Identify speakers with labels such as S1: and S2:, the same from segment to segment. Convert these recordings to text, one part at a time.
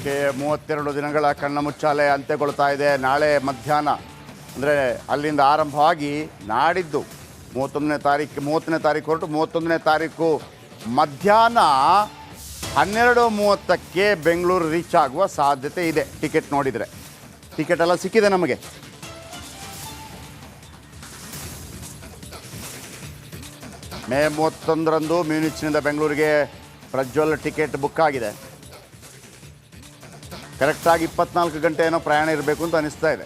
S1: Okay, 32 ದಿನಗಳ ಕಣ್ಣಮುಚ್ಚಾಲೆ ಅಂತ್ಯಗೊಳ್ತಾ ಇದೆ. ನಾಳೆ ಮಧ್ಯಾಹ್ನ ಅಂದರೆ ಅಲ್ಲಿಂದ ಆರಂಭವಾಗಿ ನಾಡಿದ್ದು 30ನೇ ತಾರೀಕು ಹೊರಟು 31ನೇ ತಾರೀಕು ಮಧ್ಯಾಹ್ನ 12:30ಕ್ಕೆ ಬೆಂಗಳೂರು ರೀಚ್ ಆಗುವ ಸಾಧ್ಯತೆ ಇದೆ. ಟಿಕೆಟ್ ನೋಡಿದರೆ ಟಿಕೆಟ್ ಎಲ್ಲ ಸಿಕ್ಕಿದೆ ನಮಗೆ. ಮೇ 31ರಂದು ಮ್ಯೂನಿಚ್ನಿಂದ ಬೆಂಗಳೂರಿಗೆ ಪ್ರಜ್ವಲ್ ಟಿಕೆಟ್ ಬುಕ್ ಆಗಿದೆ. ಕರೆಕ್ಟಾಗಿ 24 ಗಂಟೆ ಏನೋ ಪ್ರಯಾಣ ಇರಬೇಕು ಅಂತ ಅನಿಸ್ತಾ ಇದೆ.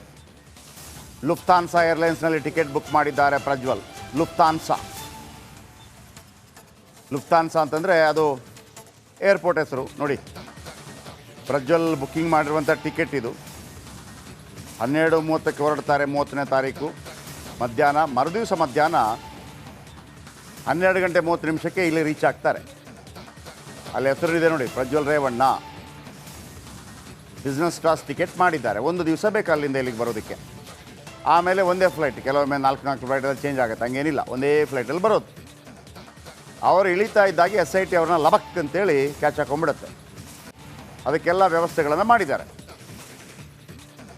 S1: ಲುಫ್ತಾನ್ಸಾ ಏರ್ಲೈನ್ಸ್ನಲ್ಲಿ ಟಿಕೆಟ್ ಬುಕ್ ಮಾಡಿದ್ದಾರೆ ಪ್ರಜ್ವಲ್. ಲುಫ್ತಾನ್ಸಾ ಅಂತಂದರೆ ಅದು ಏರ್ಪೋರ್ಟ್ ಹೆಸರು ನೋಡಿ. ಪ್ರಜ್ವಲ್ ಬುಕ್ಕಿಂಗ್ ಮಾಡಿರುವಂಥ ಟಿಕೆಟ್ ಇದು. 12:30ಕ್ಕೆ ಹೊರಡ್ತಾರೆ 30ನೇ ತಾರೀಕು ಮಧ್ಯಾಹ್ನ. ಮರುದಿವಸ ಮಧ್ಯಾಹ್ನ 12 ಗಂಟೆ 30 ನಿಮಿಷಕ್ಕೆ ಇಲ್ಲಿ ರೀಚ್ ಆಗ್ತಾರೆ. ಅಲ್ಲಿ ಹೆಸರಿದೆ ನೋಡಿ, Prajwal Revanna. Business class ticket ಮಾಡಿದ್ದಾರೆ. ಒಂದು ದಿವಸ ಬೇಕು ಅಲ್ಲಿಂದ ಇಲ್ಲಿಗೆ ಬರೋದಕ್ಕೆ. ಆಮೇಲೆ ಒಂದೇ ಫ್ಲೈಟ್, ಕೆಲವೊಮ್ಮೆ 4 ಫ್ಲೈಟಲ್ಲಿ ಚೇಂಜ್ ಆಗುತ್ತೆ, ಹಂಗೇನಿಲ್ಲ, ಒಂದೇ ಫ್ಲೈಟಲ್ಲಿ ಬರೋದು. ಅವರು ಇಳಿತಾ ಇದ್ದಾಗೆ SIT ಅವ್ರನ್ನ ಲಬಕ್ ಅಂತೇಳಿ ಕ್ಯಾಚ್ ಹಾಕೊಂಡ್ಬಿಡುತ್ತೆ. ಅದಕ್ಕೆಲ್ಲ ವ್ಯವಸ್ಥೆಗಳನ್ನು ಮಾಡಿದ್ದಾರೆ.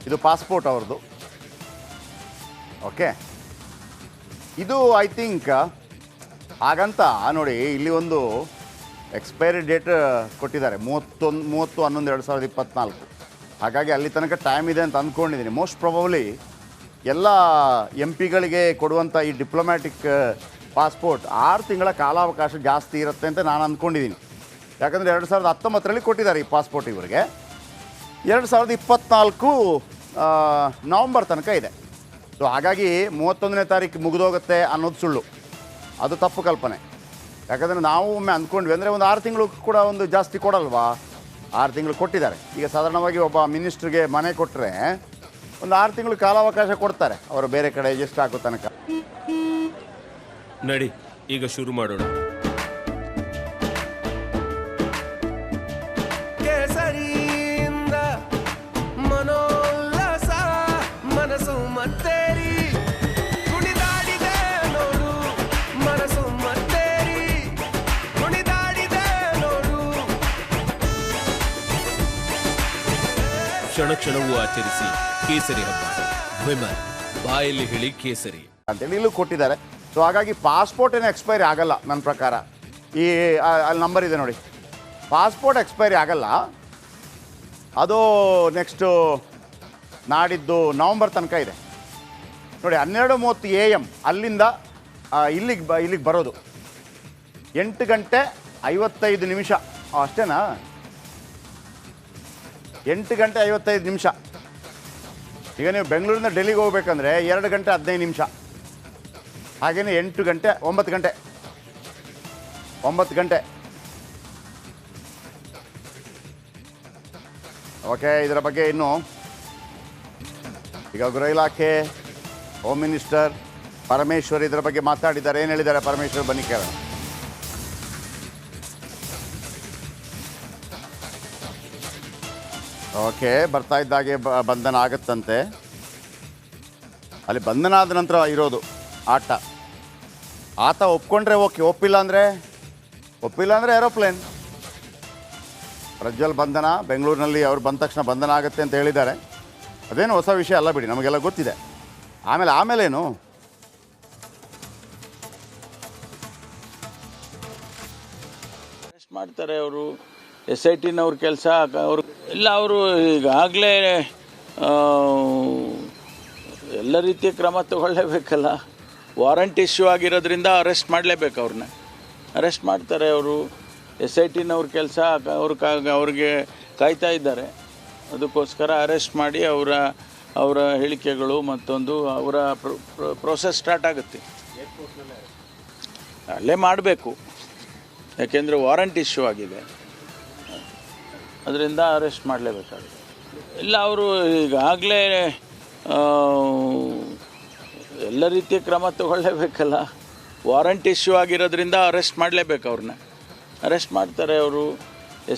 S1: ಇದು ಪಾಸ್ಪೋರ್ಟ್ ಅವ್ರದ್ದು. ಓಕೆ, ಇದು ಐ ಥಿಂಕ್ ಹಾಗಂತ ನೋಡಿ, ಇಲ್ಲಿ ಒಂದು ಎಕ್ಸ್ಪೈರಿ ಡೇಟ್ ಕೊಟ್ಟಿದ್ದಾರೆ 30/11/2024. ಹಾಗಾಗಿ ಅಲ್ಲಿ ತನಕ ಟೈಮ್ ಇದೆ ಅಂತ ಅಂದ್ಕೊಂಡಿದ್ದೀನಿ. ಮೋಸ್ಟ್ ಪ್ರಾಬಬ್ಲಿ ಎಲ್ಲ MP ಗಳಿಗೆ ಕೊಡುವಂಥ ಈ ಡಿಪ್ಲೊಮ್ಯಾಟಿಕ್ ಪಾಸ್ಪೋರ್ಟ್ 6 ತಿಂಗಳ ಕಾಲಾವಕಾಶ ಜಾಸ್ತಿ ಇರುತ್ತೆ ಅಂತ ನಾನು ಅಂದ್ಕೊಂಡಿದ್ದೀನಿ. ಯಾಕಂದರೆ 2019ರಲ್ಲಿ ಕೊಟ್ಟಿದ್ದಾರೆ ಈ ಪಾಸ್ಪೋರ್ಟ್ ಇವರಿಗೆ. 2024 ನವಂಬರ್ ತನಕ ಇದೆ. ಸೊ ಹಾಗಾಗಿ 31ನೇ ತಾರೀಕು ಮುಗಿದೋಗುತ್ತೆ ಅನ್ನೋದು ಸುಳ್ಳು, ಅದು ತಪ್ಪು ಕಲ್ಪನೆ. ಯಾಕಂದರೆ ನಾವು ಒಮ್ಮೆ ಅಂದ್ಕೊಂಡ್ವಿ ಅಂದರೆ ಒಂದು 6 ತಿಂಗಳು ಕೂಡ ಒಂದು ಜಾಸ್ತಿ ಕೊಡಲ್ವಾ. 6 ತಿಂಗಳು ಕೊಟ್ಟಿದ್ದಾರೆ. ಈಗ ಸಾಧಾರಣವಾಗಿ ಒಬ್ಬ ಮಿನಿಸ್ಟ್ರಿಗೆ ಮನೆ ಕೊಟ್ಟರೆ ಒಂದು 6 ತಿಂಗಳು ಕಾಲಾವಕಾಶ ಕೊಡ್ತಾರೆ ಅವರು ಬೇರೆ ಕಡೆ ಅಡ್ಜಸ್ಟ್ ಆಗೋ ತನಕ.
S2: ನಡಿ ಈಗ ಶುರು ಮಾಡೋಣ.
S3: ಕೇಸರಿಯಿಂದ ಮನೋಲ್ಲಾಸ ಮನಸ್ಸು ಮತ್ತೇರಿ ಕುಣಿದಾಡಿದೆ ನೋಡು, ಮನಸ್ಸು ಮತ್ತೇರಿ ಕುಣಿದಾಡಿದೆ ನೋಡು.
S2: ಕ್ಷಣ ಕ್ಷಣವೂ ಆಚರಿಸಿ ಕೇಸರಿ ಹಬ್ಬ. ವಿಮಲ್ ಬಾಯಲ್ಲಿ ಹೇಳಿ ಕೇಸರಿ
S1: ಅಂತೇಳಿ ಇಲ್ಲೂ ಕೊಟ್ಟಿದ್ದಾರೆ. ಸೊ ಹಾಗಾಗಿ ಪಾಸ್ಪೋರ್ಟ್ ಏನು ಎಕ್ಸ್ಪೈರಿ ಆಗಲ್ಲ ನನ್ನ ಪ್ರಕಾರ. ಈ ಅಲ್ಲಿ ನಂಬರ್ ಇದೆ ನೋಡಿ, ಪಾಸ್ಪೋರ್ಟ್ ಎಕ್ಸ್ಪೈರಿ ಆಗಲ್ಲ. ಅದು ನೆಕ್ಸ್ಟು ನಾಡಿದ್ದು ನವಂಬರ್ ತನಕ ಇದೆ ನೋಡಿ. 12:30 AM ಅಲ್ಲಿಂದ ಇಲ್ಲಿಗೆ ಬರೋದು 8 ಗಂಟೆ 55 ನಿಮಿಷ ಅಷ್ಟೇನಾ? 8 ಗಂಟೆ 55 ನಿಮಿಷ. ಈಗ ನೀವು ಬೆಂಗಳೂರಿಂದ ಡೆಲ್ಲಿಗೆ ಹೋಗ್ಬೇಕಂದ್ರೆ 2 ಗಂಟೆ 15 ನಿಮಿಷ. ಹಾಗೆಯೇ 9 ಗಂಟೆ. ಓಕೆ, ಇದರ ಬಗ್ಗೆ ಇನ್ನು ಈಗ ಗೃಹ ಇಲಾಖೆ, ಹೋಮ್ ಮಿನಿಸ್ಟರ್ ಪರಮೇಶ್ವರ್ ಇದರ ಬಗ್ಗೆ ಮಾತಾಡಿದ್ದಾರೆ. ಏನು ಹೇಳಿದ್ದಾರೆ ಪರಮೇಶ್ವರ್, ಬನ್ನಿ ಕೇಳೋಣ. ಓಕೆ, ಬರ್ತಾ ಇದ್ದಾಗೆ ಬಂಧನ ಆಗುತ್ತಂತೆ. ಅಲ್ಲಿ ಬಂಧನ ಆದ ನಂತರ ಇರೋದು ಆಟ. ಆತ ಒಪ್ಕೊಂಡ್ರೆ ಓಕೆ, ಒಪ್ಪಿಲ್ಲ ಅಂದರೆ ಏರೋಪ್ಲೇನ್. ಪ್ರಜ್ವಲ್ ಬಂಧನ ಬೆಂಗಳೂರಿನಲ್ಲಿ ಅವ್ರು ಬಂದ ತಕ್ಷಣ ಬಂಧನ ಆಗುತ್ತೆ ಅಂತ ಹೇಳಿದ್ದಾರೆ. ಅದೇನು ಹೊಸ ವಿಷಯ ಅಲ್ಲ ಬಿಡಿ, ನಮಗೆಲ್ಲ ಗೊತ್ತಿದೆ. ಆಮೇಲೇನು
S4: ಅರೆಸ್ಟ್ ಮಾಡ್ತಾರೆ ಅವರು. SITನವ್ರ ಕೆಲಸ ಅವರು ಇಲ್ಲ. ಅವರು ಈಗಾಗಲೇ ಎಲ್ಲ ರೀತಿಯ ಕ್ರಮ ತಗೊಳ್ಳೇಬೇಕಲ್ಲ. ವಾರಂಟ್ ಇಶ್ಯೂ ಆಗಿರೋದ್ರಿಂದ ಅರೆಸ್ಟ್ ಮಾಡಲೇಬೇಕು. ಅವ್ರನ್ನ ಅರೆಸ್ಟ್ ಮಾಡ್ತಾರೆ ಅವರು. SITನವ್ರ ಕೆಲಸ ಅವ್ರಿಗೆ ಕಾಯ್ತಾ ಇದ್ದಾರೆ. ಅದಕ್ಕೋಸ್ಕರ ಅರೆಸ್ಟ್ ಮಾಡಿ ಅವರ ಹೇಳಿಕೆಗಳು ಮತ್ತೊಂದು ಅವರ ಪ್ರೋಸೆಸ್ ಸ್ಟಾರ್ಟ್ ಆಗುತ್ತೆ. ಅಲ್ಲೇ ಮಾಡಬೇಕು, ಯಾಕೆಂದರೆ ವಾರಂಟ್ ಇಶ್ಯೂ ಆಗಿದೆ. ಅದರಿಂದ ಅರೆಸ್ಟ್ ಮಾಡಲೇಬೇಕಾಗುತ್ತೆ. ಇಲ್ಲ, ಅವರು ಈಗಾಗಲೇ ಎಲ್ಲ ರೀತಿಯ ಕ್ರಮ ತಗೊಳ್ಳೇಬೇಕಲ್ಲ. ವಾರಂಟ್ ಇಶ್ಯೂ ಆಗಿರೋದ್ರಿಂದ ಅರೆಸ್ಟ್ ಮಾಡಲೇಬೇಕು. ಅವ್ರನ್ನ ಅರೆಸ್ಟ್ ಮಾಡ್ತಾರೆ ಅವರು.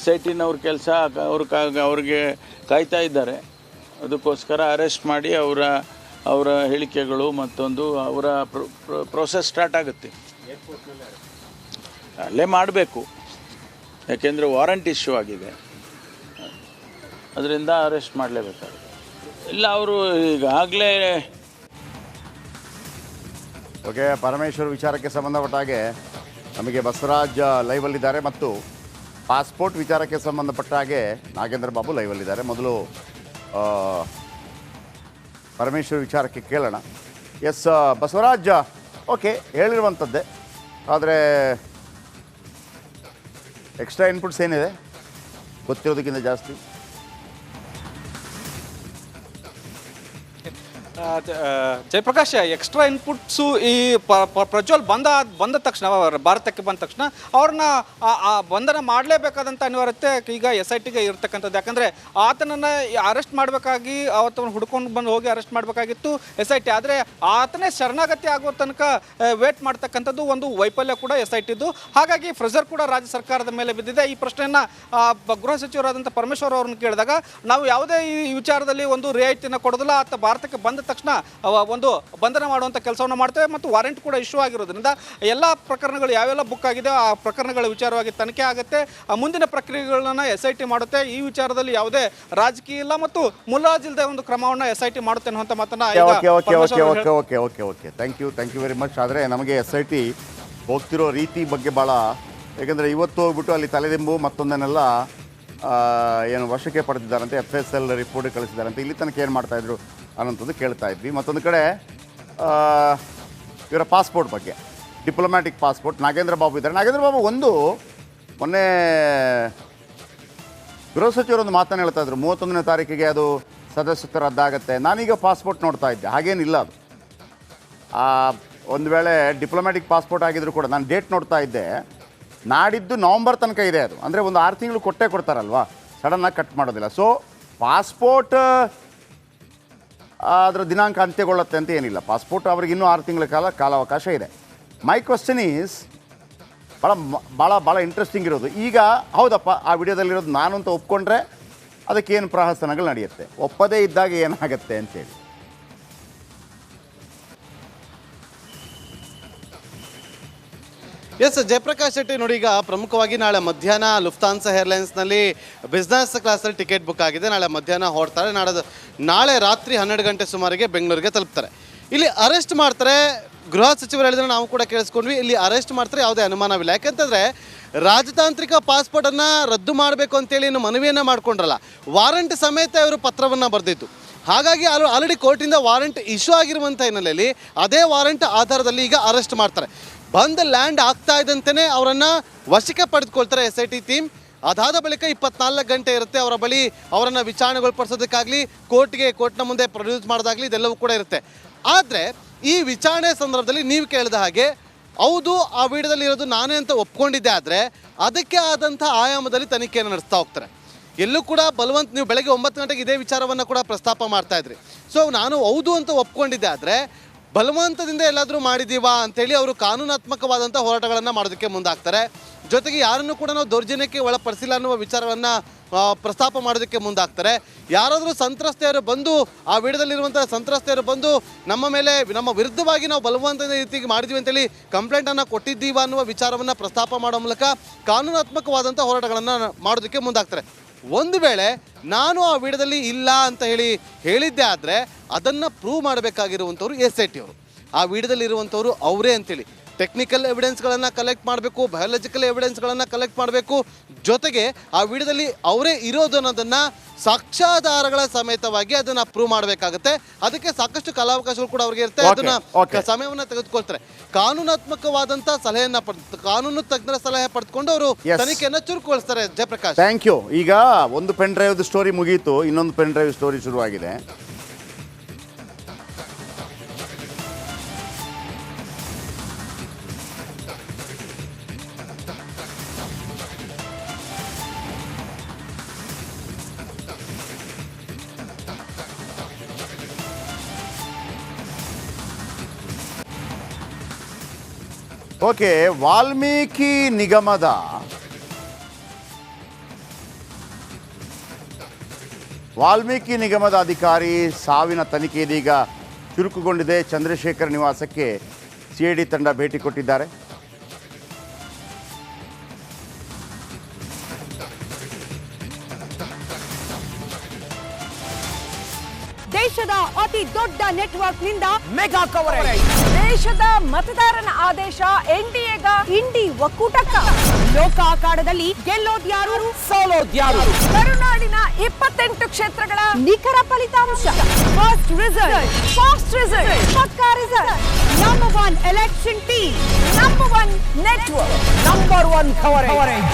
S4: SITನವ್ರ ಕೆಲಸ ಅವ್ರಿಗೆ ಕಾಯ್ತಾ ಇದ್ದಾರೆ. ಅದಕ್ಕೋಸ್ಕರ ಅರೆಸ್ಟ್ ಮಾಡಿ ಅವರ ಹೇಳಿಕೆಗಳು ಮತ್ತೊಂದು ಅವರ ಪ್ರೋಸೆಸ್ ಸ್ಟಾರ್ಟ್ ಆಗುತ್ತೆ. ಅಲ್ಲೇ ಮಾಡಬೇಕು, ಯಾಕೆಂದರೆ ವಾರಂಟ್ ಇಶ್ಯೂ ಆಗಿದೆ. ಅದರಿಂದ ಅರೆಸ್ಟ್ ಮಾಡಲೇಬೇಕಾಗುತ್ತೆ. ಇಲ್ಲ ಅವರು ಈಗಾಗಲೇ
S1: ಓಕೆ, ಪರಮೇಶ್ವರ್ ವಿಚಾರಕ್ಕೆ ಸಂಬಂಧಪಟ್ಟ ಹಾಗೆ ನಮಗೆ ಬಸವರಾಜ್ ಲೈವಲ್ಲಿದ್ದಾರೆ ಮತ್ತು ಪಾಸ್ಪೋರ್ಟ್ ವಿಚಾರಕ್ಕೆ ಸಂಬಂಧಪಟ್ಟ ಹಾಗೆ ನಾಗೇಂದ್ರ ಬಾಬು ಲೈವಲ್ಲಿದ್ದಾರೆ. ಮೊದಲು ಪರಮೇಶ್ವರ್ ವಿಚಾರಕ್ಕೆ ಕೇಳೋಣ. ಎಸ್ ಬಸವರಾಜ್, ಓಕೆ ಹೇಳಿರುವಂಥದ್ದೇ, ಆದರೆ ಎಕ್ಸ್ಟ್ರಾ ಇನ್ಪುಟ್ಸ್ ಏನಿದೆ ಗೊತ್ತಿರೋದಕ್ಕಿಂತ ಜಾಸ್ತಿ?
S5: ಜಯಪ್ರಕಾಶ್, ಎಕ್ಸ್ಟ್ರಾ ಇನ್ಪುಟ್ಸು ಈ ಪ್ರಜ್ವಲ್ ಬಂದ ತಕ್ಷಣ, ಭಾರತಕ್ಕೆ ಬಂದ ತಕ್ಷಣ ಅವ್ರನ್ನ ಬಂಧನ ಮಾಡಲೇಬೇಕಾದಂಥ ಅನಿವಾರ್ಯತೆ ಈಗ SITಗೆ ಇರ್ತಕ್ಕಂಥದ್ದು. ಯಾಕಂದರೆ ಆತನನ್ನು ಅರೆಸ್ಟ್ ಮಾಡಬೇಕಾಗಿ ಅವತ್ತನ್ನು ಹುಡ್ಕೊಂಡು ಬಂದು ಹೋಗಿ ಅರೆಸ್ಟ್ ಮಾಡಬೇಕಾಗಿತ್ತು SIT. ಆದರೆ ಆತನೇ ಶರಣಾಗತಿ ಆಗೋ ತನಕ ವೇಟ್ ಮಾಡ್ತಕ್ಕಂಥದ್ದು ಒಂದು ವೈಫಲ್ಯ ಕೂಡ SITದು. ಹಾಗಾಗಿ ಪ್ರೆಷರ್ ಕೂಡ ರಾಜ್ಯ ಸರ್ಕಾರದ ಮೇಲೆ ಬಿದ್ದಿದೆ. ಈ ಪ್ರಶ್ನೆಯನ್ನು ಗೃಹ ಸಚಿವರಾದಂಥ ಪರಮೇಶ್ವರ್ ಅವ್ರನ್ನ ಕೇಳಿದಾಗ, ನಾವು ಯಾವುದೇ ಈ ವಿಚಾರದಲ್ಲಿ ಒಂದು ರಿಯಾಯಿತಿಯನ್ನು ಕೊಡೋದಿಲ್ಲ, ಆತ ಭಾರತಕ್ಕೆ ಬಂದ ತಕ್ಷಣ ಒಂದು ಬಂಧನ ಮಾಡುವಂಥ ಕೆಲಸವನ್ನು ಮಾಡ್ತೇವೆ ಮತ್ತು ವಾರೆಂಟ್ ಕೂಡ ಇಶ್ಯೂ ಆಗಿರೋದ್ರಿಂದ ಎಲ್ಲ ಪ್ರಕರಣಗಳು ಯಾವೆಲ್ಲ ಬುಕ್ ಆಗಿದೆ ಆ ಪ್ರಕರಣಗಳ ವಿಚಾರವಾಗಿ ತನಿಖೆ ಆಗುತ್ತೆ. ಮುಂದಿನ ಪ್ರಕ್ರಿಯೆಗಳನ್ನು SIT ಮಾಡುತ್ತೆ. ಈ ವಿಚಾರದಲ್ಲಿ ಯಾವುದೇ ರಾಜಕೀಯ ಇಲ್ಲ ಮತ್ತು ಮುಲಾಜಿಲ್ಲದೆ ಒಂದು ಕ್ರಮವನ್ನು SIT ಮಾಡುತ್ತೆ ಅನ್ನುವಂಥ ಮಾತನ್ನ
S1: okay thank you very much. ಆದರೆ ನಮಗೆ SIT ಹೋಗ್ತಿರೋ ರೀತಿ ಬಗ್ಗೆ ಭಾಳ, ಯಾಕಂದರೆ ಇವತ್ತು ಹೋಗ್ಬಿಟ್ಟು ಅಲ್ಲಿ ತಲೆದಿಂಬು ಮತ್ತೊಂದನ್ನೆಲ್ಲ ಏನು ವಶಕ್ಕೆ ಪಡೆದಿದ್ದಾರಂತೆ, FSL ರಿಪೋರ್ಟ್ ಕಳಿಸಿದ್ದಾರಂತೆ. ಇಲ್ಲಿ ತನಕ ಏನು ಮಾಡ್ತಾಯಿದ್ರು ಅನ್ನೋಂಥದ್ದು ಕೇಳ್ತಾ ಇದ್ವಿ. ಮತ್ತೊಂದು ಕಡೆ ಇವರ ಪಾಸ್ಪೋರ್ಟ್ ಬಗ್ಗೆ, ಡಿಪ್ಲೊಮ್ಯಾಟಿಕ್ ಪಾಸ್ಪೋರ್ಟ್, ನಾಗೇಂದ್ರ ಬಾಬು ಇದ್ದಾರೆ. ನಾಗೇಂದ್ರ ಬಾಬು ಮೊನ್ನೆ ಗೃಹ ಸಚಿವರೊಂದು ಮಾತನ್ನು ಹೇಳ್ತಾ ಇದ್ರು, 31ನೇ ತಾರೀಕಿಗೆ ಅದು ಸದಸ್ಯತ್ವ ರದ್ದಾಗುತ್ತೆ. ನಾನೀಗ ಪಾಸ್ಪೋರ್ಟ್ ನೋಡ್ತಾ ಇದ್ದೆ, ಹಾಗೇನಿಲ್ಲ ಅದು. ಒಂದು ವೇಳೆ ಡಿಪ್ಲೊಮ್ಯಾಟಿಕ್ ಪಾಸ್ಪೋರ್ಟ್ ಆಗಿದ್ರು ಕೂಡ ನಾನು ಡೇಟ್ ನೋಡ್ತಾ ಇದ್ದೆ, ನಾಡಿದ್ದು ನವಂಬರ್ ತನಕ ಇದೆ ಅದು. ಅಂದರೆ ಒಂದು 6 ತಿಂಗಳು ಕೊಡ್ತಾರಲ್ವಾ, ಸಡನ್ನಾಗಿ ಕಟ್ ಮಾಡೋದಿಲ್ಲ. ಸೊ ಪಾಸ್ಪೋರ್ಟ್ ಅದರ ದಿನಾಂಕ ಅಂತ್ಯಗೊಳ್ಳುತ್ತೆ ಅಂತ ಏನಿಲ್ಲ. ಪಾಸ್ಪೋರ್ಟ್ ಅವ್ರಿಗೆ ಇನ್ನೂ 6 ತಿಂಗಳ ಕಾಲಾವಕಾಶ ಇದೆ. ಮೈ ಕ್ವಶನ್ ಈಸ್ ಭಾಳ ಇಂಟ್ರೆಸ್ಟಿಂಗ್ ಇರೋದು, ಈಗ ಹೌದಪ್ಪ ಆ ವಿಡಿಯೋದಲ್ಲಿರೋದು ನಾನು ಅಂತ ಒಪ್ಕೊಂಡ್ರೆ ಅದಕ್ಕೇನು ಪ್ರಹಸನಗಳು ನಡೆಯುತ್ತೆ, ಒಪ್ಪದೇ ಇದ್ದಾಗ ಏನಾಗುತ್ತೆ ಅಂತೇಳಿ.
S6: ಎಸ್ ಜಯಪ್ರಕಾಶ್ ಶೆಟ್ಟಿ, ನೋಡಿ ಈಗ ಪ್ರಮುಖವಾಗಿ ನಾಳೆ ಮಧ್ಯಾಹ್ನ ಲುಫ್ತಾನ್ಸಾ ಏರ್ಲೈನ್ಸ್ನಲ್ಲಿ ಬಿಸ್ನೆಸ್ ಕ್ಲಾಸಲ್ಲಿ ಟಿಕೆಟ್ ಬುಕ್ ಆಗಿದೆ. ನಾಳೆ ಮಧ್ಯಾಹ್ನ ಹೊರಡ್ತಾರೆ. ನಾಳೆ ರಾತ್ರಿ 12 ಗಂಟೆ ಸುಮಾರಿಗೆ ಬೆಂಗಳೂರಿಗೆ ತಲುಪ್ತಾರೆ. ಇಲ್ಲಿ ಅರೆಸ್ಟ್ ಮಾಡ್ತಾರೆ. ಗೃಹ ಸಚಿವರು ಹೇಳಿದ್ರೆ ನಾವು ಕೂಡ ಕೇಳಿಸ್ಕೊಂಡ್ವಿ, ಇಲ್ಲಿ ಅರೆಸ್ಟ್ ಮಾಡ್ತಾರೆ, ಯಾವುದೇ ಅನುಮಾನವಿಲ್ಲ. ಯಾಕಂತಂದರೆ ರಾಜತಾಂತ್ರಿಕ ಪಾಸ್ಪೋರ್ಟನ್ನು ರದ್ದು ಮಾಡಬೇಕು ಅಂತೇಳಿ ಇನ್ನು ಮನವಿಯನ್ನು ಮಾಡಿಕೊಂಡ್ರಲ್ಲ, ವಾರಂಟ್ ಸಮೇತ ಇವರು ಪತ್ರವನ್ನು ಬರೆದಿತ್ತು. ಹಾಗಾಗಿ ಆಲ್ರೆಡಿ ಕೋರ್ಟಿಂದ ವಾರಂಟ್ ಇಶ್ಯೂ ಆಗಿರುವಂಥ ಹಿನ್ನೆಲೆಯಲ್ಲಿ ಅದೇ ವಾರಂಟ್ ಆಧಾರದಲ್ಲಿ ಈಗ ಅರೆಸ್ಟ್ ಮಾಡ್ತಾರೆ. ಬಂದು ಲ್ಯಾಂಡ್ ಆಗ್ತಾ ಇದ್ದಂತೆಯೇ ಅವರನ್ನು ವಶಕ್ಕೆ ಪಡೆದುಕೊಳ್ತಾರೆ SIT ಟೀಮ್. ಅದಾದ ಬಳಿಕ 24 ಗಂಟೆ ಇರುತ್ತೆ ಅವರ ಬಳಿ. ಅವರನ್ನು ವಿಚಾರಣೆಗೊಳಪಡಿಸೋದಕ್ಕಾಗಲಿ ಕೋರ್ಟ್ನ ಮುಂದೆ ಪ್ರೊಡ್ಯೂಸ್ ಮಾಡೋದಾಗಲಿ ಇದೆಲ್ಲವೂ ಕೂಡ ಇರುತ್ತೆ. ಆದರೆ ಈ ವಿಚಾರಣೆ ಸಂದರ್ಭದಲ್ಲಿ ನೀವು ಕೇಳಿದ ಹಾಗೆ ಹೌದು ಆ ವಿಡಿಯೋದಲ್ಲಿ ಇರೋದು ನಾನೇ ಅಂತ ಒಪ್ಕೊಂಡಿದ್ದೆ, ಆದರೆ ಅದಕ್ಕೆ ಆದಂಥ ಆಯಾಮದಲ್ಲಿ ತನಿಖೆಯನ್ನು ನಡೆಸ್ತಾ ಹೋಗ್ತಾರೆ. ಎಲ್ಲೂ ಕೂಡ ಬಲವಂತ, ನೀವು ಬೆಳಗ್ಗೆ 9 ಗಂಟೆಗೆ ಇದೇ ವಿಚಾರವನ್ನು ಕೂಡ ಪ್ರಸ್ತಾಪ ಮಾಡ್ತಾಯಿದ್ರಿ. ಸೊ ನಾನು ಹೌದು ಅಂತ ಒಪ್ಕೊಂಡಿದ್ದೆ, ಆದರೆ ಬಲವಂತದಿಂದ ಎಲ್ಲಾದರೂ ಮಾಡಿದ್ದೀವಾ ಅಂಥೇಳಿ ಅವರು ಕಾನೂನಾತ್ಮಕವಾದಂಥ ಹೋರಾಟಗಳನ್ನು ಮಾಡೋದಕ್ಕೆ ಮುಂದಾಗ್ತಾರೆ. ಜೊತೆಗೆ ಯಾರನ್ನು ಕೂಡ ನಾವು ದೌರ್ಜನ್ಯಕ್ಕೆ ಒಳಪಡಿಸಿಲ್ಲ ಅನ್ನುವ ವಿಚಾರವನ್ನು ಪ್ರಸ್ತಾಪ ಮಾಡೋದಕ್ಕೆ ಮುಂದಾಗ್ತಾರೆ. ಯಾರಾದರೂ ಸಂತ್ರಸ್ತೆಯರು ಬಂದು, ಆ ವಿಡಿಯೋದಲ್ಲಿರುವಂಥ ಸಂತ್ರಸ್ತೆಯರು ಬಂದು ನಮ್ಮ ವಿರುದ್ಧವಾಗಿ ನಾವು ಬಲವಂತದ ರೀತಿಗೆ ಮಾಡಿದ್ವಿ ಅಂತೇಳಿ ಕಂಪ್ಲೇಂಟನ್ನು ಕೊಟ್ಟಿದ್ದೀವ ಅನ್ನುವ ವಿಚಾರವನ್ನು ಪ್ರಸ್ತಾಪ ಮಾಡೋ ಮೂಲಕ ಕಾನೂನಾತ್ಮಕವಾದಂಥ ಹೋರಾಟಗಳನ್ನು ಮಾಡೋದಕ್ಕೆ ಮುಂದಾಗ್ತಾರೆ. ಒಂದು ವೇಳೆ ನಾನು ಆ ವಿಡಿಯೋದಲ್ಲಿ ಇಲ್ಲ ಅಂತ ಹೇಳಿದ್ದೆ ಆದರೆ ಅದನ್ನು ಪ್ರೂವ್ ಮಾಡಬೇಕಾಗಿರುವಂಥವ್ರು SIT ಅವರು. ಆ ವಿಡಿಯೋದಲ್ಲಿ ಇರುವಂಥವ್ರು ಅವರೇ ಅಂತೇಳಿ ಟೆಕ್ನಿಕಲ್ ಎವಿಡೆನ್ಸ್ಗಳನ್ನು ಕಲೆಕ್ಟ್ ಮಾಡಬೇಕು, ಬಯಾಲಜಿಕಲ್ ಎವಿಡೆನ್ಸ್ಗಳನ್ನು ಕಲೆಕ್ಟ್ ಮಾಡಬೇಕು. ಜೊತೆಗೆ ಆ ವಿಡಿಯೋದಲ್ಲಿ ಅವರೇ ಇರೋದು ಅನ್ನೋದನ್ನು ಸಾಕ್ಷ್ಯಾಧಾರಗಳ ಸಮೇತವಾಗಿ ಅದನ್ನು ಪ್ರೂವ್ ಮಾಡಬೇಕಾಗುತ್ತೆ. ಅದಕ್ಕೆ ಸಾಕಷ್ಟು ಕಾಲಾವಕಾಶಗಳು ಕೂಡ ಅವ್ರಿಗೆ ಇರುತ್ತೆ. ಅದನ್ನು ಸಮಯವನ್ನು ತೆಗೆದುಕೊಳ್ತಾರೆ. ಕಾನೂನಾತ್ಮಕವಾದಂಥ ಸಲಹೆಯನ್ನು ಕಾನೂನು ತಜ್ಞರ ಸಲಹೆ ಪಡೆದುಕೊಂಡು ಅವರು ತನಿಖೆಯನ್ನು ಚುರುಕುಗೊಳಿಸ್ತಾರೆ. Jayaprakash,
S1: thank you. ಈಗ ಒಂದು ಪೆನ್ ಡ್ರೈವ್ದು ಸ್ಟೋರಿ ಮುಗೀತು, ಇನ್ನೊಂದು ಪೆನ್ ಡ್ರೈವ್ ಸ್ಟೋರಿ ಶುರುವಾಗಿದೆ. ಓಕೆ, ವಾಲ್ಮೀಕಿ ನಿಗಮದ ಅಧಿಕಾರಿ ಸಾವಿನ ತನಿಖೆ ಇದೀಗ ಚುರುಕುಗೊಂಡಿದೆ. ಚಂದ್ರಶೇಖರ್ ನಿವಾಸಕ್ಕೆ CID ತಂಡ ಭೇಟಿ ಕೊಟ್ಟಿದ್ದಾರೆ.
S7: ದೇಶದ ಅತಿ ದೊಡ್ಡ ನೆಟ್ವರ್ಕ್ ನಿಂದ ಮೆಗಾ ಕವರೇಜ್. ದೇಶದ ಮತದಾರನ ಆದೇಶ ಎನ್ಡಿಎಗ ಇಂಡಿ ಒಕ್ಕೂಟಕ್ಕ. ಲೋಕ ಅಖಾಡದಲ್ಲಿ ಗೆಲ್ಲೋದ್ಯಾರು ಸೋಲೋದ್ಯಾರು. ಕರುನಾಡಿನ 28 ಕ್ಷೇತ್ರಗಳ ನಿಖರ ಫಲಿತಾಂಶ. ಫಸ್ಟ್ ರಿಸಲ್ಟ್, ಫಾಸ್ಟ್ ರಿಸಲ್ಟ್, ಪಕ್ಕಾ result. Number 1 election team, number 1 network, number 1 coverage.